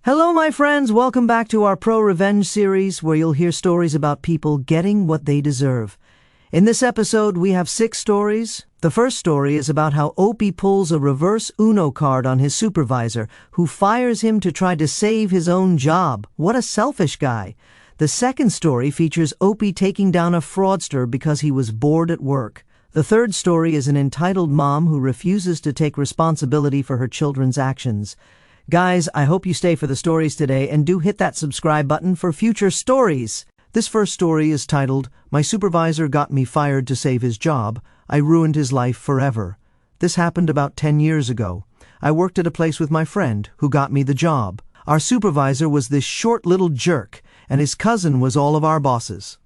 Hello, my friends. Welcome back to our ProRevenge series, where you'll hear stories about people getting what they deserve. In this episode, we have 6 stories. The first story is about how Opie pulls a reverse Uno card on his supervisor, who fires him to try to save his own job. What a selfish guy. The second story features Opie taking down a fraudster because he was bored at work. The third story is an entitled mom who refuses to take responsibility for her children's actions. Guys, I hope you stay for the stories today and do hit that subscribe button for future stories. This first story is titled, "My Supervisor Got Me Fired to Save His Job. I Ruined His Life Forever." This happened about 10 years ago. I worked at a place with my friend who got me the job. Our supervisor was this short little jerk, and his cousin was all of our bosses.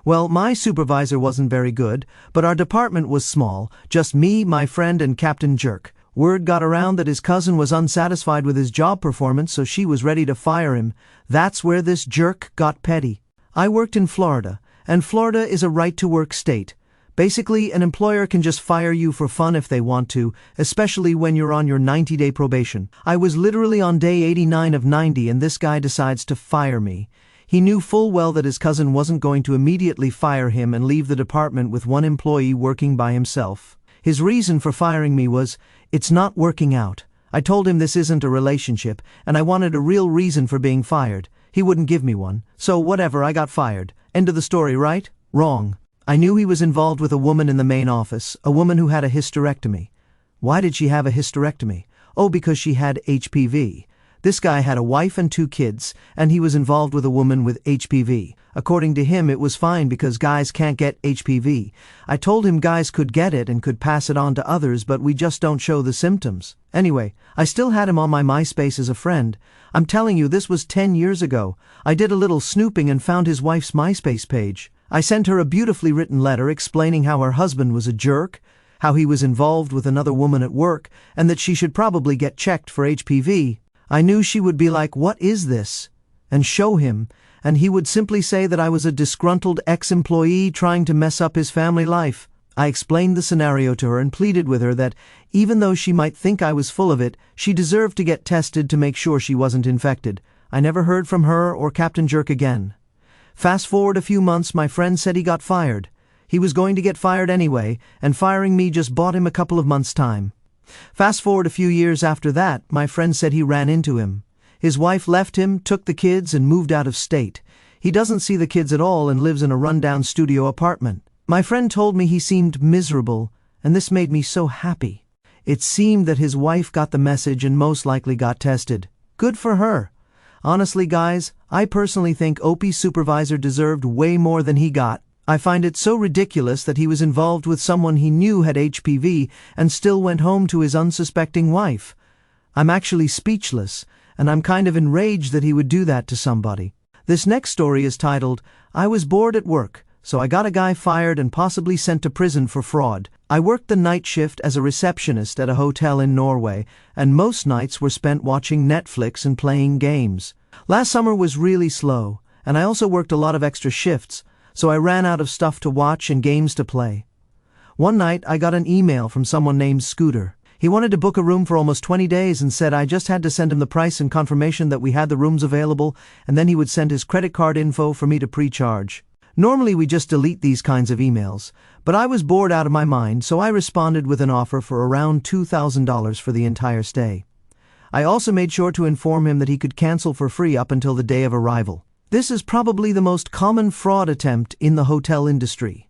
Well, my supervisor wasn't very good, but our department was small, just me, my friend, and Captain Jerk. Word got around that his cousin was unsatisfied with his job performance, so she was ready to fire him. That's where this jerk got petty. I worked in Florida, and Florida is a right-to-work state. Basically, an employer can just fire you for fun if they want to, especially when you're on your 90-day probation. I was literally on day 89 of 90, and this guy decides to fire me. He knew full well that his cousin wasn't going to immediately fire him and leave the department with one employee working by himself. His reason for firing me was, "It's not working out." I told him this isn't a relationship, and I wanted a real reason for being fired. He wouldn't give me one. So whatever, I got fired. End of the story, right? Wrong. I knew he was involved with a woman in the main office, a woman who had a hysterectomy. Why did she have a hysterectomy? Oh, because she had HPV. This guy had a wife and 2 kids, and he was involved with a woman with HPV. According to him, it was fine because guys can't get HPV. I told him guys could get it and could pass it on to others, but we just don't show the symptoms. Anyway, I still had him on my MySpace as a friend. I'm telling you, this was 10 years ago. I did a little snooping and found his wife's MySpace page. I sent her a beautifully written letter explaining how her husband was a jerk, how he was involved with another woman at work, and that she should probably get checked for HPV. I knew she would be like, "What is this?" and show him, and he would simply say that I was a disgruntled ex-employee trying to mess up his family life. I explained the scenario to her and pleaded with her that, even though she might think I was full of it, she deserved to get tested to make sure she wasn't infected. I never heard from her or Captain Jerk again. Fast forward a few months, my friend said he got fired. He was going to get fired anyway, and firing me just bought him a couple of months' time. Fast forward a few years after that, my friend said he ran into him. His wife left him, took the kids, and moved out of state. He doesn't see the kids at all and lives in a rundown studio apartment. My friend told me he seemed miserable, and this made me so happy. It seemed that his wife got the message and most likely got tested. Good for her. Honestly, guys, I personally think Opie's supervisor deserved way more than he got. I find it so ridiculous that he was involved with someone he knew had HPV and still went home to his unsuspecting wife. I'm actually speechless, and I'm kind of enraged that he would do that to somebody. This next story is titled, "I Was Bored at Work, so I Got a Guy Fired and Possibly Sent to Prison for Fraud." I worked the night shift as a receptionist at a hotel in Norway, and most nights were spent watching Netflix and playing games. Last summer was really slow, and I also worked a lot of extra shifts, so I ran out of stuff to watch and games to play. One night, I got an email from someone named Scooter. He wanted to book a room for almost 20 days and said I just had to send him the price and confirmation that we had the rooms available, and then he would send his credit card info for me to pre-charge. Normally we just delete these kinds of emails, but I was bored out of my mind, so I responded with an offer for around $2,000 for the entire stay. I also made sure to inform him that he could cancel for free up until the day of arrival. This is probably the most common fraud attempt in the hotel industry.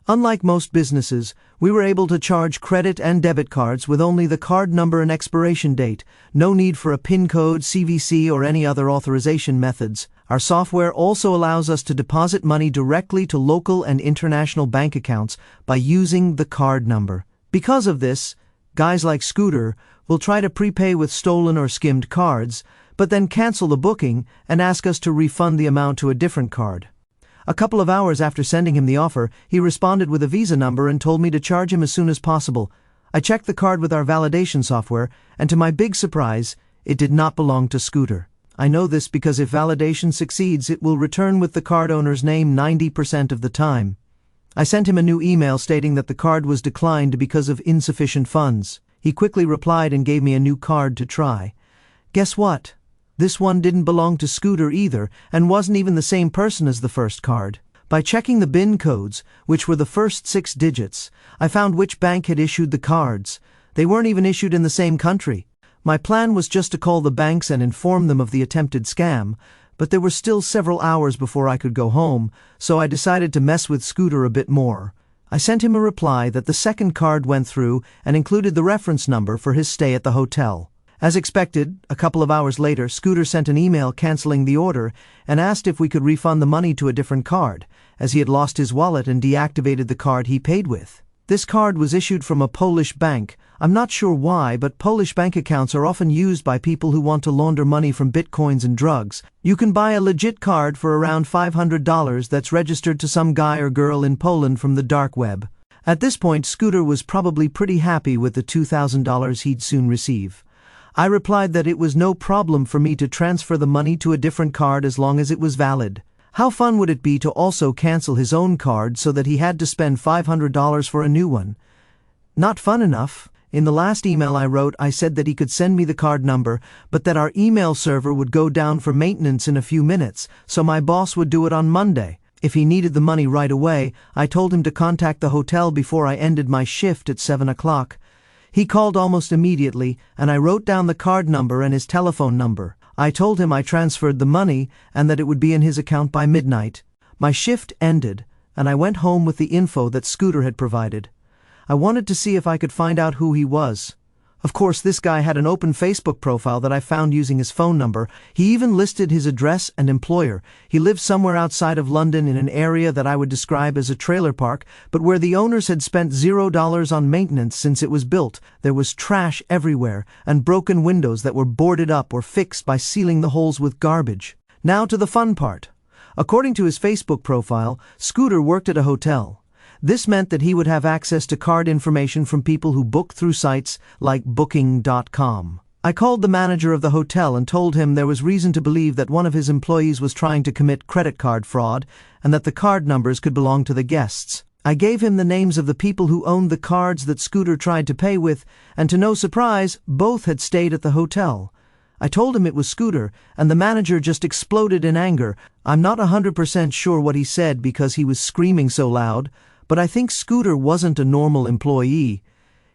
Unlike most businesses, we were able to charge credit and debit cards with only the card number and expiration date, no need for a PIN code, CVC, or any other authorization methods. Our software also allows us to deposit money directly to local and international bank accounts by using the card number. Because of this, guys like Scooter will try to prepay with stolen or skimmed cards, but then cancel the booking and ask us to refund the amount to a different card. A couple of hours after sending him the offer, he responded with a Visa number and told me to charge him as soon as possible. I checked the card with our validation software, and to my big surprise, it did not belong to Scooter. I know this because if validation succeeds, it will return with the card owner's name 90% of the time. I sent him a new email stating that the card was declined because of insufficient funds. He quickly replied and gave me a new card to try. Guess what? This one didn't belong to Scooter either, and wasn't even the same person as the first card. By checking the BIN codes, which were the first 6 digits, I found which bank had issued the cards. They weren't even issued in the same country. My plan was just to call the banks and inform them of the attempted scam, but there were still several hours before I could go home, so I decided to mess with Scooter a bit more. I sent him a reply that the second card went through and included the reference number for his stay at the hotel. As expected, a couple of hours later, Scooter sent an email canceling the order and asked if we could refund the money to a different card, as he had lost his wallet and deactivated the card he paid with. This card was issued from a Polish bank. I'm not sure why, but Polish bank accounts are often used by people who want to launder money from bitcoins and drugs. You can buy a legit card for around $500 that's registered to some guy or girl in Poland from the dark web. At this point, Scooter was probably pretty happy with the $2,000 he'd soon receive. I replied that it was no problem for me to transfer the money to a different card as long as it was valid. How fun would it be to also cancel his own card so that he had to spend $500 for a new one? Not fun enough. In the last email I wrote, I said that he could send me the card number, but that our email server would go down for maintenance in a few minutes, so my boss would do it on Monday. If he needed the money right away, I told him to contact the hotel before I ended my shift at 7 o'clock. He called almost immediately, and I wrote down the card number and his telephone number. I told him I transferred the money and that it would be in his account by midnight. My shift ended, and I went home with the info that Scooter had provided. I wanted to see if I could find out who he was. Of course, this guy had an open Facebook profile that I found using his phone number. He even listed his address and employer. He lived somewhere outside of London in an area that I would describe as a trailer park, but where the owners had spent $0 on maintenance since it was built. There was trash everywhere, and broken windows that were boarded up or fixed by sealing the holes with garbage. Now to the fun part. According to his Facebook profile, Scooter worked at a hotel. This meant that he would have access to card information from people who book through sites like Booking.com. I called the manager of the hotel and told him there was reason to believe that one of his employees was trying to commit credit card fraud and that the card numbers could belong to the guests. I gave him the names of the people who owned the cards that Scooter tried to pay with, and to no surprise, both had stayed at the hotel. I told him it was Scooter, and the manager just exploded in anger. I'm not 100% sure what he said because he was screaming so loud, but I think Scooter wasn't a normal employee.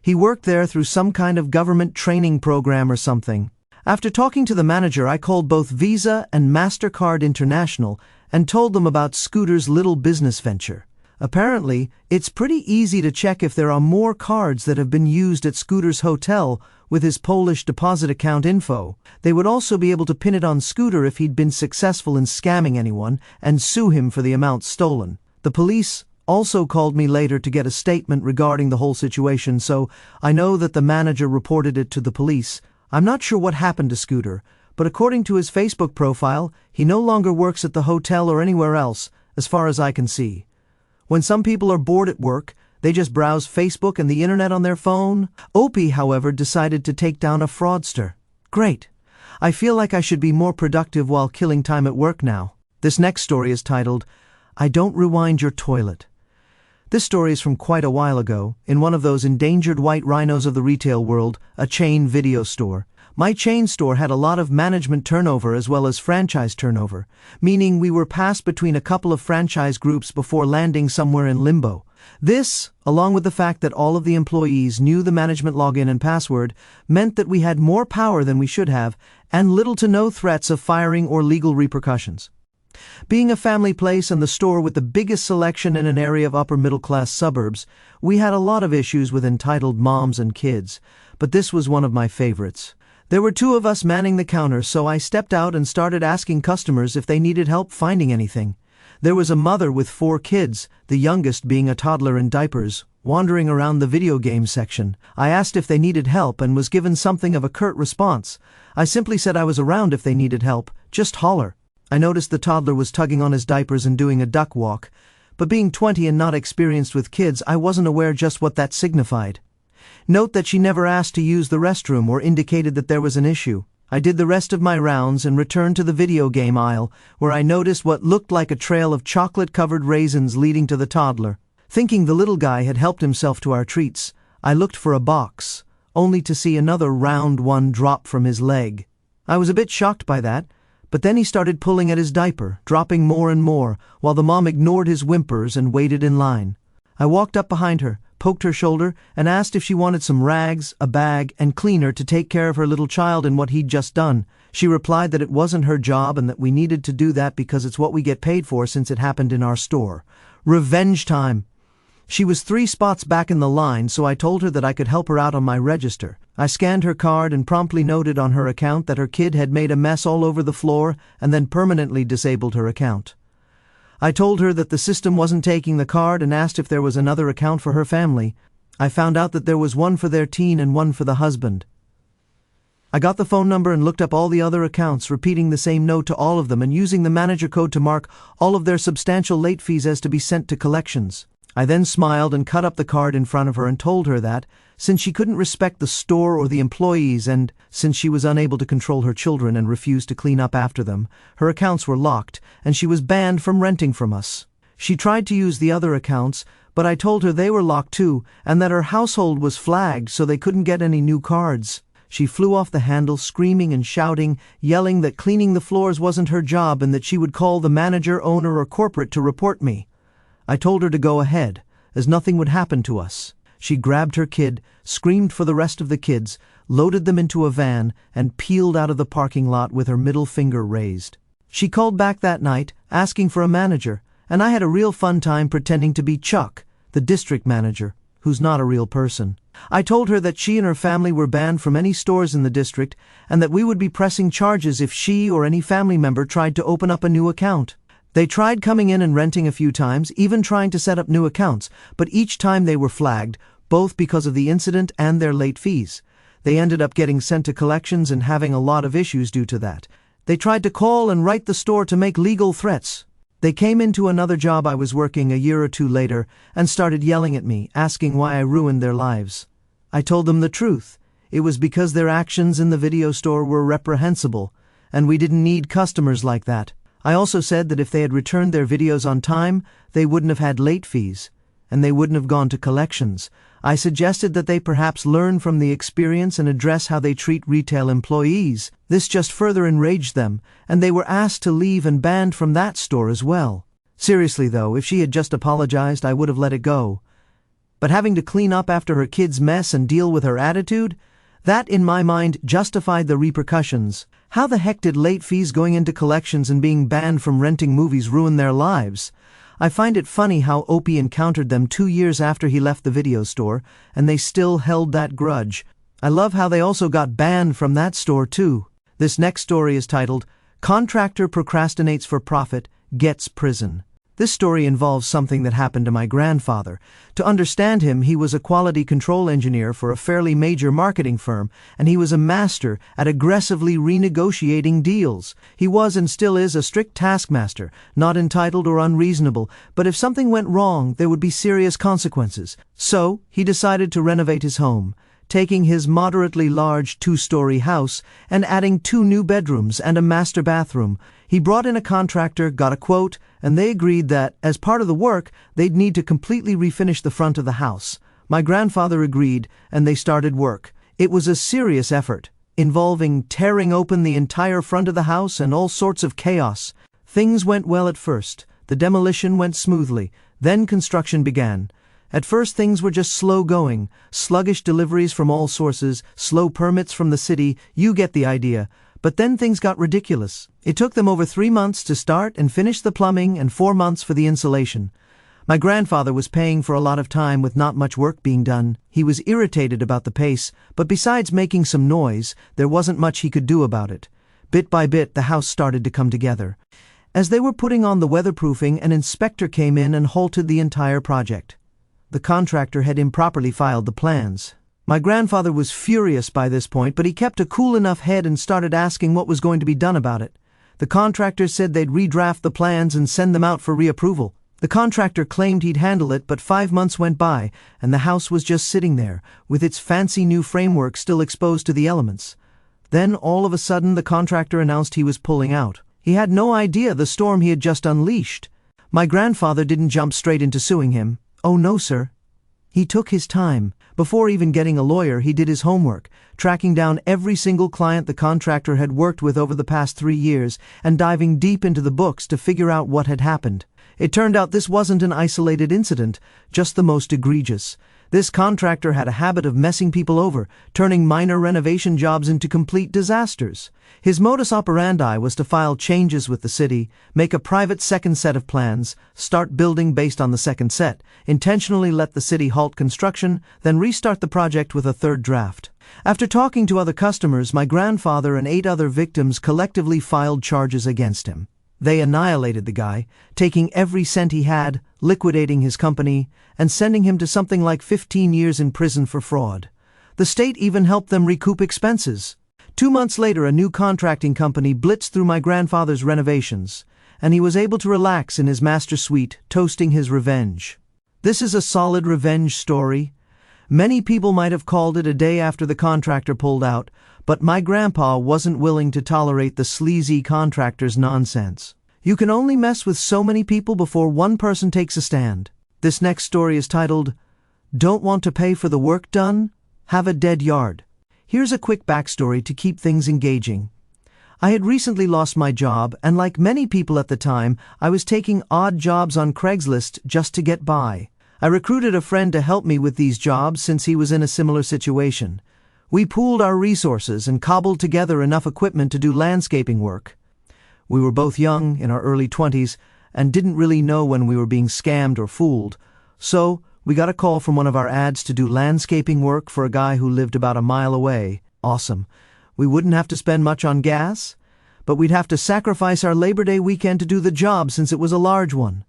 He worked there through some kind of government training program or something. After talking to the manager, I called both Visa and MasterCard International and told them about Scooter's little business venture. Apparently, it's pretty easy to check if there are more cards that have been used at Scooter's hotel with his Polish deposit account info. They would also be able to pin it on Scooter if he'd been successful in scamming anyone and sue him for the amount stolen. The police also called me later to get a statement regarding the whole situation, so I know that the manager reported it to the police. I'm not sure what happened to Scooter, but according to his Facebook profile, he no longer works at the hotel or anywhere else, as far as I can see. When some people are bored at work, they just browse Facebook and the internet on their phone. Opie, however, decided to take down a fraudster. Great. I feel like I should be more productive while killing time at work now. This next story is titled, I Don't Rewind Your Toilet. This story is from quite a while ago, in one of those endangered white rhinos of the retail world, a chain video store. My chain store had a lot of management turnover as well as franchise turnover, meaning we were passed between a couple of franchise groups before landing somewhere in limbo. This, along with the fact that all of the employees knew the management login and password, meant that we had more power than we should have, and little to no threats of firing or legal repercussions. Being a family place and the store with the biggest selection in an area of upper-middle-class suburbs, we had a lot of issues with entitled moms and kids, but this was one of my favorites. There were 2 of us manning the counter, so I stepped out and started asking customers if they needed help finding anything. There was a mother with 4 kids, the youngest being a toddler in diapers, wandering around the video game section. I asked if they needed help and was given something of a curt response. I simply said I was around if they needed help, just holler. I noticed the toddler was tugging on his diapers and doing a duck walk, but being 20 and not experienced with kids, I wasn't aware just what that signified. Note that she never asked to use the restroom or indicated that there was an issue. I did the rest of my rounds and returned to the video game aisle, where I noticed what looked like a trail of chocolate-covered raisins leading to the toddler. Thinking the little guy had helped himself to our treats, I looked for a box, only to see another round one drop from his leg. I was a bit shocked by that, but then he started pulling at his diaper, dropping more and more, while the mom ignored his whimpers and waited in line. I walked up behind her, poked her shoulder, and asked if she wanted some rags, a bag, and cleaner to take care of her little child in what he'd just done. She replied that it wasn't her job and that we needed to do that because it's what we get paid for since it happened in our store. Revenge time! She was 3 spots back in the line, so I told her that I could help her out on my register. I scanned her card and promptly noted on her account that her kid had made a mess all over the floor and then permanently disabled her account. I told her that the system wasn't taking the card and asked if there was another account for her family. I found out that there was one for their teen and one for the husband. I got the phone number and looked up all the other accounts, repeating the same note to all of them and using the manager code to mark all of their substantial late fees as to be sent to collections. I then smiled and cut up the card in front of her and told her that, since she couldn't respect the store or the employees and since she was unable to control her children and refused to clean up after them, her accounts were locked and she was banned from renting from us. She tried to use the other accounts, but I told her they were locked too and that her household was flagged so they couldn't get any new cards. She flew off the handle, screaming and shouting, yelling that cleaning the floors wasn't her job and that she would call the manager, owner, or corporate to report me. I told her to go ahead, as nothing would happen to us. She grabbed her kid, screamed for the rest of the kids, loaded them into a van, and peeled out of the parking lot with her middle finger raised. She called back that night, asking for a manager, and I had a real fun time pretending to be Chuck, the district manager, who's not a real person. I told her that she and her family were banned from any stores in the district and that we would be pressing charges if she or any family member tried to open up a new account. They tried coming in and renting a few times, even trying to set up new accounts, but each time they were flagged, both because of the incident and their late fees. They ended up getting sent to collections and having a lot of issues due to that. They tried to call and write the store to make legal threats. They came into another job I was working a year or 2 later and started yelling at me, asking why I ruined their lives. I told them the truth. It was because their actions in the video store were reprehensible, and we didn't need customers like that. I also said that if they had returned their videos on time, they wouldn't have had late fees, and they wouldn't have gone to collections. I suggested that they perhaps learn from the experience and address how they treat retail employees. This just further enraged them, and they were asked to leave and banned from that store as well. Seriously though, if she had just apologized, I would have let it go. But having to clean up after her kid's mess and deal with her attitude, that, in my mind, justified the repercussions. How the heck did late fees going into collections and being banned from renting movies ruin their lives? I find it funny how Opie encountered them 2 years after he left the video store, and they still held that grudge. I love how they also got banned from that store too. This next story is titled, Contractor Procrastinates for Profit, Gets Prison. This story involves something that happened to my grandfather. To understand him, he was a quality control engineer for a fairly major marketing firm, and he was a master at aggressively renegotiating deals. He was and still is a strict taskmaster, not entitled or unreasonable, but if something went wrong, there would be serious consequences. So, he decided to renovate his home, taking his moderately large 2-story house and adding 2 new bedrooms and a master bathroom. He brought in a contractor, got a quote, and they agreed that, as part of the work, they'd need to completely refinish the front of the house. My grandfather agreed, and they started work. It was a serious effort, involving tearing open the entire front of the house and all sorts of chaos. Things went well at first. The demolition went smoothly. Then construction began. At first things were just slow going, sluggish deliveries from all sources, slow permits from the city, you get the idea. But then things got ridiculous. It took them over 3 months to start and finish the plumbing and 4 months for the insulation. My grandfather was paying for a lot of time with not much work being done. He was irritated about the pace, but besides making some noise, there wasn't much he could do about it. Bit by bit, the house started to come together. As they were putting on the weatherproofing, an inspector came in and halted the entire project. The contractor had improperly filed the plans. My grandfather was furious by this point, but he kept a cool enough head and started asking what was going to be done about it. The contractor said they'd redraft the plans and send them out for reapproval. The contractor claimed he'd handle it, but 5 months went by, and the house was just sitting there, with its fancy new framework still exposed to the elements. Then, all of a sudden, the contractor announced he was pulling out. He had no idea the storm he had just unleashed. My grandfather didn't jump straight into suing him. Oh no, sir. He took his time. Before even getting a lawyer, he did his homework, tracking down every single client the contractor had worked with over the past 3 years and diving deep into the books to figure out what had happened. It turned out this wasn't an isolated incident, just the most egregious. This contractor had a habit of messing people over, turning minor renovation jobs into complete disasters. His modus operandi was to file changes with the city, make a private second set of plans, start building based on the second set, intentionally let the city halt construction, then restart the project with a third draft. After talking to other customers, my grandfather and 8 other victims collectively filed charges against him. They annihilated the guy, taking every cent he had, liquidating his company, and sending him to something like 15 years in prison for fraud. The state even helped them recoup expenses. 2 months later, a new contracting company blitzed through my grandfather's renovations, and he was able to relax in his master suite, toasting his revenge. This is a solid revenge story. Many people might have called it a day after the contractor pulled out, but my grandpa wasn't willing to tolerate the sleazy contractor's nonsense. You can only mess with so many people before one person takes a stand. This next story is titled, "Don't Want to Pay for the Work Done? Have a Dead Yard." Here's a quick backstory to keep things engaging. I had recently lost my job, and like many people at the time, I was taking odd jobs on Craigslist just to get by. I recruited a friend to help me with these jobs since he was in a similar situation. We pooled our resources and cobbled together enough equipment to do landscaping work. We were both young, in our early 20s, and didn't really know when we were being scammed or fooled. So, we got a call from one of our ads to do landscaping work for a guy who lived about a mile away. Awesome. We wouldn't have to spend much on gas, but we'd have to sacrifice our Labor Day weekend to do the job since it was a large one.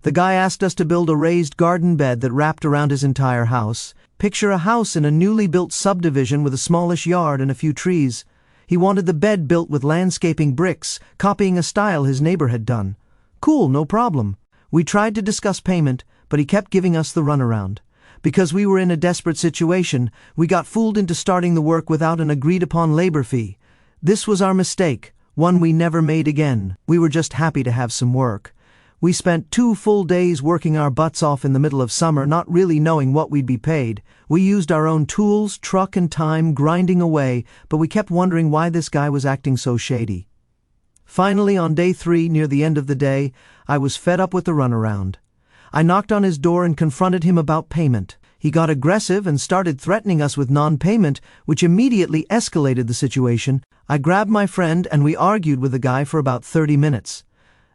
The guy asked us to build a raised garden bed that wrapped around his entire house. Picture a house in a newly built subdivision with a smallish yard and a few trees. He wanted the bed built with landscaping bricks, copying a style his neighbor had done. Cool, no problem. We tried to discuss payment, but he kept giving us the runaround. Because we were in a desperate situation, we got fooled into starting the work without an agreed-upon labor fee. This was our mistake, one we never made again. We were just happy to have some work. We spent 2 full days working our butts off in the middle of summer, not really knowing what we'd be paid. We used our own tools, truck, and time, grinding away, but we kept wondering why this guy was acting so shady. Finally, on day 3, near the end of the day, I was fed up with the runaround. I knocked on his door and confronted him about payment. He got aggressive and started threatening us with non-payment, which immediately escalated the situation. I grabbed my friend and we argued with the guy for about 30 minutes.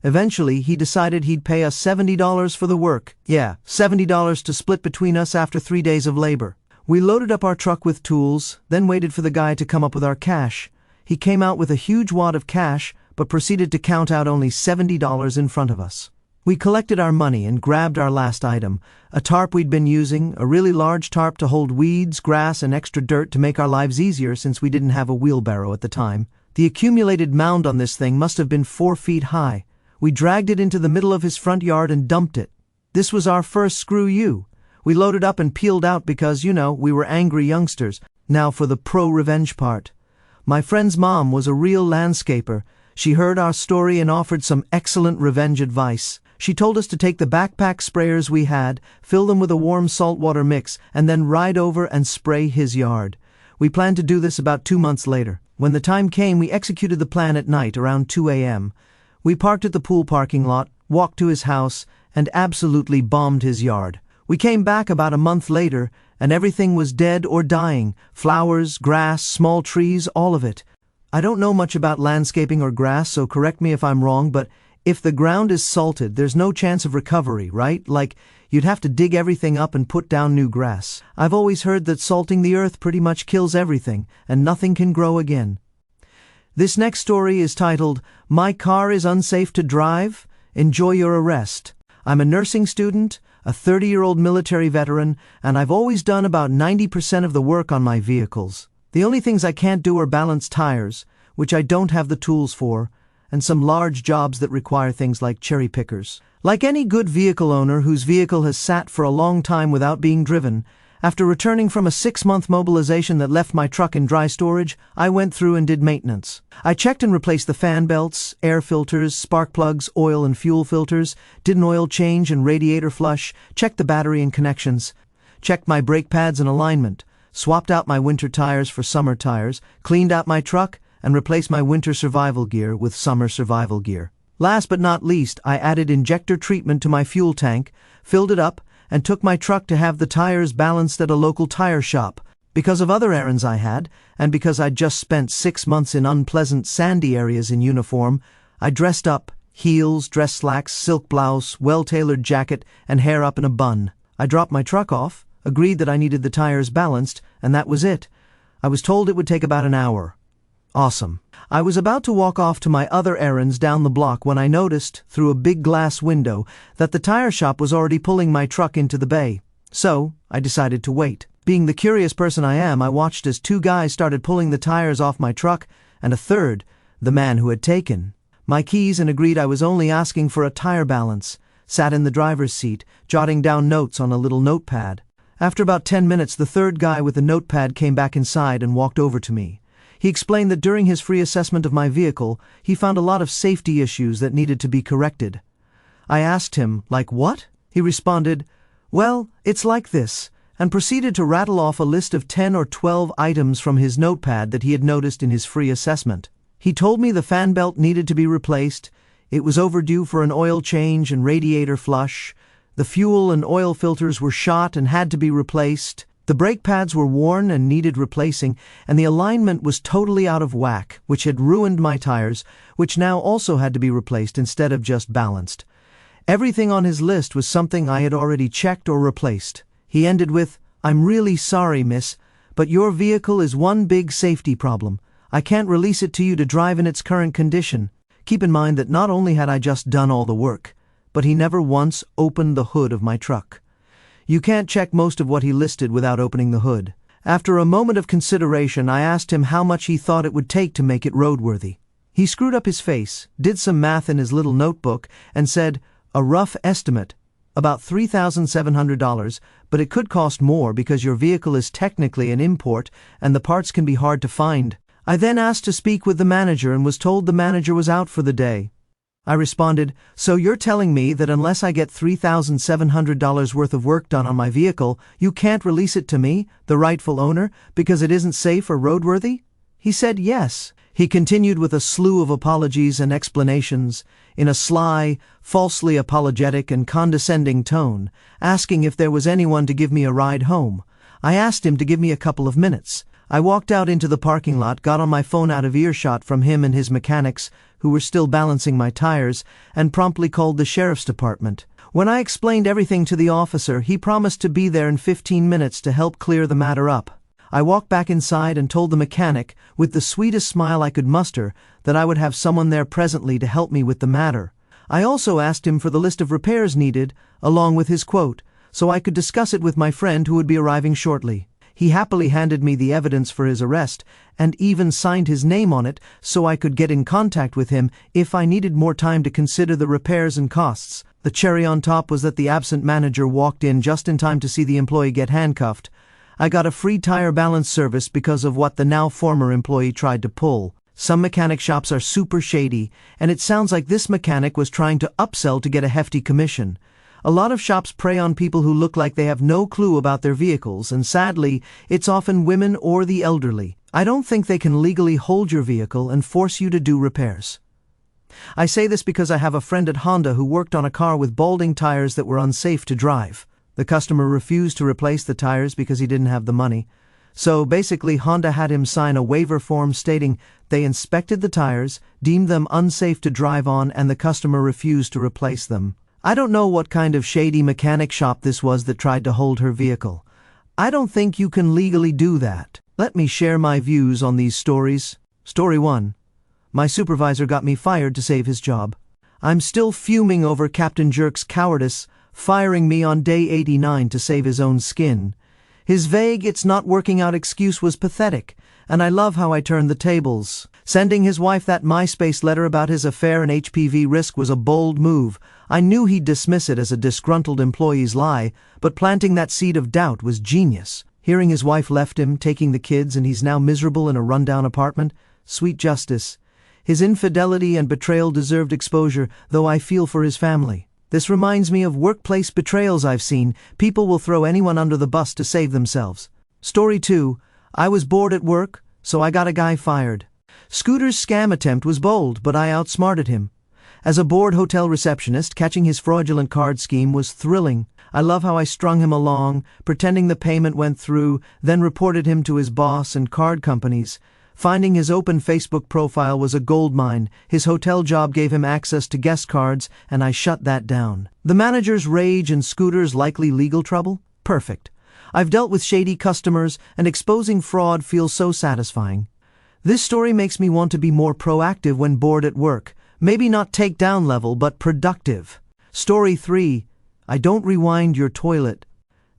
Eventually, he decided he'd pay us $70 for the work. Yeah, $70 to split between us after 3 days of labor. We loaded up our truck with tools, then waited for the guy to come up with our cash. He came out with a huge wad of cash, but proceeded to count out only $70 in front of us. We collected our money and grabbed our last item, a tarp we'd been using, a really large tarp to hold weeds, grass, and extra dirt to make our lives easier since we didn't have a wheelbarrow at the time. The accumulated mound on this thing must have been 4 feet high. We dragged it into the middle of his front yard and dumped it. This was our first screw you. We loaded up and peeled out because, we were angry youngsters. Now for the pro-revenge part. My friend's mom was a real landscaper. She heard our story and offered some excellent revenge advice. She told us to take the backpack sprayers we had, fill them with a warm saltwater mix, and then ride over and spray his yard. We planned to do this about 2 months later. When the time came, we executed the plan at night around 2 a.m. We parked at the pool parking lot, walked to his house, and absolutely bombed his yard. We came back about a month later, and everything was dead or dying. Flowers, grass, small trees, all of it. I don't know much about landscaping or grass, so correct me if I'm wrong, but if the ground is salted, there's no chance of recovery, right? Like, you'd have to dig everything up and put down new grass. I've always heard that salting the earth pretty much kills everything, and nothing can grow again. This next story is titled, "My Car is Unsafe to Drive? Enjoy Your Arrest." I'm a nursing student, a 30-year-old military veteran, and I've always done about 90% of the work on my vehicles. The only things I can't do are balance tires, which I don't have the tools for, and some large jobs that require things like cherry pickers. Like any good vehicle owner whose vehicle has sat for a long time without being driven, after returning from a 6-month mobilization that left my truck in dry storage, I went through and did maintenance. I checked and replaced the fan belts, air filters, spark plugs, oil and fuel filters, did an oil change and radiator flush, checked the battery and connections. checked my brake pads and alignment, swapped out my winter tires for summer tires, cleaned out my truck, and replaced my winter survival gear with summer survival gear. Last but not least, I added injector treatment to my fuel tank, filled it up, and took my truck to have the tires balanced at a local tire shop. Because of other errands I had, and because I'd just spent 6 months in unpleasant sandy areas in uniform, I dressed up, heels, dress slacks, silk blouse, well-tailored jacket, and hair up in a bun. I dropped my truck off, agreed that I needed the tires balanced, and that was it. I was told it would take about an hour. Awesome. I was about to walk off to my other errands down the block when I noticed, through a big glass window, that the tire shop was already pulling my truck into the bay. So, I decided to wait. Being the curious person I am, I watched as 2 guys started pulling the tires off my truck, and a third, the man who had taken my keys and agreed I was only asking for a tire balance, sat in the driver's seat, jotting down notes on a little notepad. After about 10 minutes, the third guy with the notepad came back inside and walked over to me. He explained that during his free assessment of my vehicle, he found a lot of safety issues that needed to be corrected. I asked him, like what? He responded, well, it's like this, and proceeded to rattle off a list of 10 or 12 items from his notepad that he had noticed in his free assessment. He told me the fan belt needed to be replaced, it was overdue for an oil change and radiator flush, the fuel and oil filters were shot and had to be replaced, the brake pads were worn and needed replacing, and the alignment was totally out of whack, which had ruined my tires, which now also had to be replaced instead of just balanced. Everything on his list was something I had already checked or replaced. He ended with, I'm really sorry, miss, but your vehicle is one big safety problem. I can't release it to you to drive in its current condition. Keep in mind that not only had I just done all the work, but he never once opened the hood of my truck. You can't check most of what he listed without opening the hood. After a moment of consideration, I asked him how much he thought it would take to make it roadworthy. He screwed up his face, did some math in his little notebook, and said, a rough estimate, about $3,700, but it could cost more because your vehicle is technically an import and the parts can be hard to find. I then asked to speak with the manager and was told the manager was out for the day. I responded, so you're telling me that unless I get $3,700 worth of work done on my vehicle, you can't release it to me, the rightful owner, because it isn't safe or roadworthy? He said yes. He continued with a slew of apologies and explanations, in a sly, falsely apologetic and condescending tone, asking if there was anyone to give me a ride home. I asked him to give me a couple of minutes. I walked out into the parking lot, got on my phone out of earshot from him and his mechanics, who were still balancing my tires, and promptly called the sheriff's department. When I explained everything to the officer, he promised to be there in 15 minutes to help clear the matter up. I walked back inside and told the mechanic, with the sweetest smile I could muster, that I would have someone there presently to help me with the matter. I also asked him for the list of repairs needed, along with his quote, so I could discuss it with my friend who would be arriving shortly. He happily handed me the evidence for his arrest, and even signed his name on it so I could get in contact with him if I needed more time to consider the repairs and costs. The cherry on top was that the absent manager walked in just in time to see the employee get handcuffed. I got a free tire balance service because of what the now former employee tried to pull. Some mechanic shops are super shady, and it sounds like this mechanic was trying to upsell to get a hefty commission. A lot of shops prey on people who look like they have no clue about their vehicles, and sadly, it's often women or the elderly. I don't think they can legally hold your vehicle and force you to do repairs. I say this because I have a friend at Honda who worked on a car with balding tires that were unsafe to drive. The customer refused to replace the tires because he didn't have the money. So basically, Honda had him sign a waiver form stating they inspected the tires, deemed them unsafe to drive on, and the customer refused to replace them. I don't know what kind of shady mechanic shop this was that tried to hold her vehicle. I don't think you can legally do that. Let me share my views on these stories. Story 1. My supervisor got me fired to save his job. I'm still fuming over Captain Jerk's cowardice, firing me on day 89 to save his own skin. His vague "it's not working out" excuse was pathetic, and I love how I turned the tables. Sending his wife that MySpace letter about his affair and HPV risk was a bold move. I knew he'd dismiss it as a disgruntled employee's lie, but planting that seed of doubt was genius. Hearing his wife left him, taking the kids, and he's now miserable in a rundown apartment, sweet justice. His infidelity and betrayal deserved exposure, though I feel for his family. This reminds me of workplace betrayals I've seen. People will throw anyone under the bus to save themselves. Story 2. I was bored at work, so I got a guy fired. Scooter's scam attempt was bold, but I outsmarted him. As a bored hotel receptionist, catching his fraudulent card scheme was thrilling. I love how I strung him along, pretending the payment went through, then reported him to his boss and card companies. Finding his open Facebook profile was a goldmine. His hotel job gave him access to guest cards, and I shut that down. The manager's rage and Scooter's likely legal trouble? Perfect. I've dealt with shady customers, and exposing fraud feels so satisfying. This story makes me want to be more proactive when bored at work. Maybe not takedown level, but productive. Story 3. I don't rewind your toilet.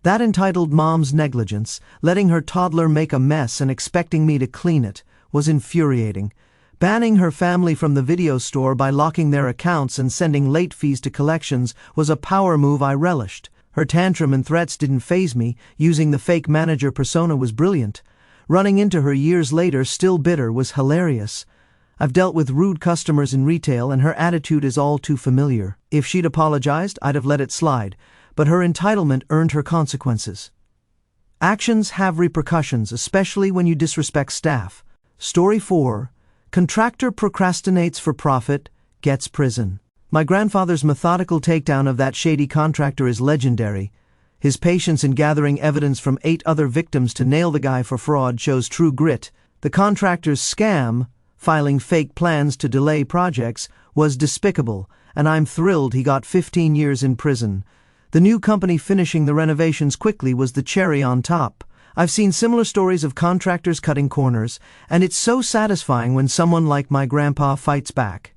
That entitled Mom's negligence, letting her toddler make a mess and expecting me to clean it, was infuriating. Banning her family from the video store by locking their accounts and sending late fees to collections was a power move I relished. Her tantrum and threats didn't faze me. Using the fake manager persona was brilliant. Running into her years later, still bitter, was hilarious. I've dealt with rude customers in retail, and her attitude is all too familiar. If she'd apologized, I'd have let it slide, but her entitlement earned her consequences. Actions have repercussions, especially when you disrespect staff. Story 4. Contractor procrastinates for profit, gets prison. My grandfather's methodical takedown of that shady contractor is legendary. His patience in gathering evidence from 8 other victims to nail the guy for fraud shows true grit. The contractor's scam, filing fake plans to delay projects, was despicable, and I'm thrilled he got 15 years in prison. The new company finishing the renovations quickly was the cherry on top. I've seen similar stories of contractors cutting corners, and it's so satisfying when someone like my grandpa fights back.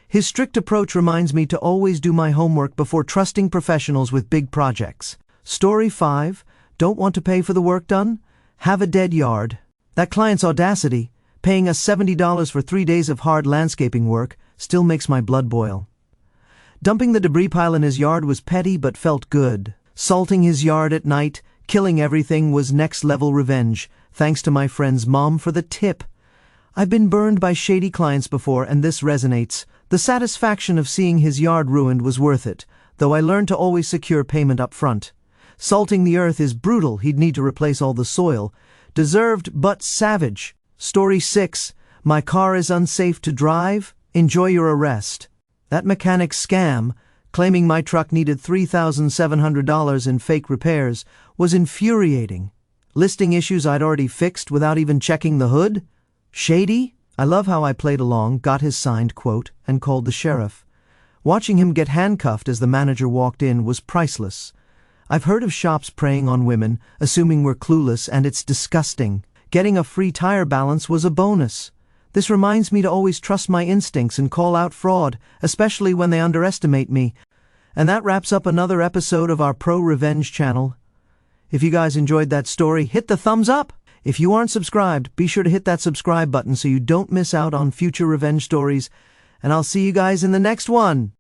His strict approach reminds me to always do my homework before trusting professionals with big projects. Story 5. Don't want to pay for the work done? Have a dead yard. That client's audacity, paying us $70 for 3 days of hard landscaping work, still makes my blood boil. Dumping the debris pile in his yard was petty but felt good. Salting his yard at night, killing everything was next-level revenge, thanks to my friend's mom for the tip. I've been burned by shady clients before, and this resonates. The satisfaction of seeing his yard ruined was worth it, though I learned to always secure payment up front. Salting the earth is brutal. He'd need to replace all the soil. Deserved but savage. Story 6. My car is unsafe to drive? Enjoy your arrest. That mechanic's scam, claiming my truck needed $3,700 in fake repairs, was infuriating. Listing issues I'd already fixed without even checking the hood? Shady? I love how I played along, got his signed quote, and called the sheriff. Watching him get handcuffed as the manager walked in was priceless. I've heard of shops preying on women, assuming we're clueless, and it's disgusting. Getting a free tire balance was a bonus. This reminds me to always trust my instincts and call out fraud, especially when they underestimate me. And that wraps up another episode of our ProRevenge channel. If you guys enjoyed that story, hit the thumbs up! If you aren't subscribed, be sure to hit that subscribe button so you don't miss out on future revenge stories. And I'll see you guys in the next one!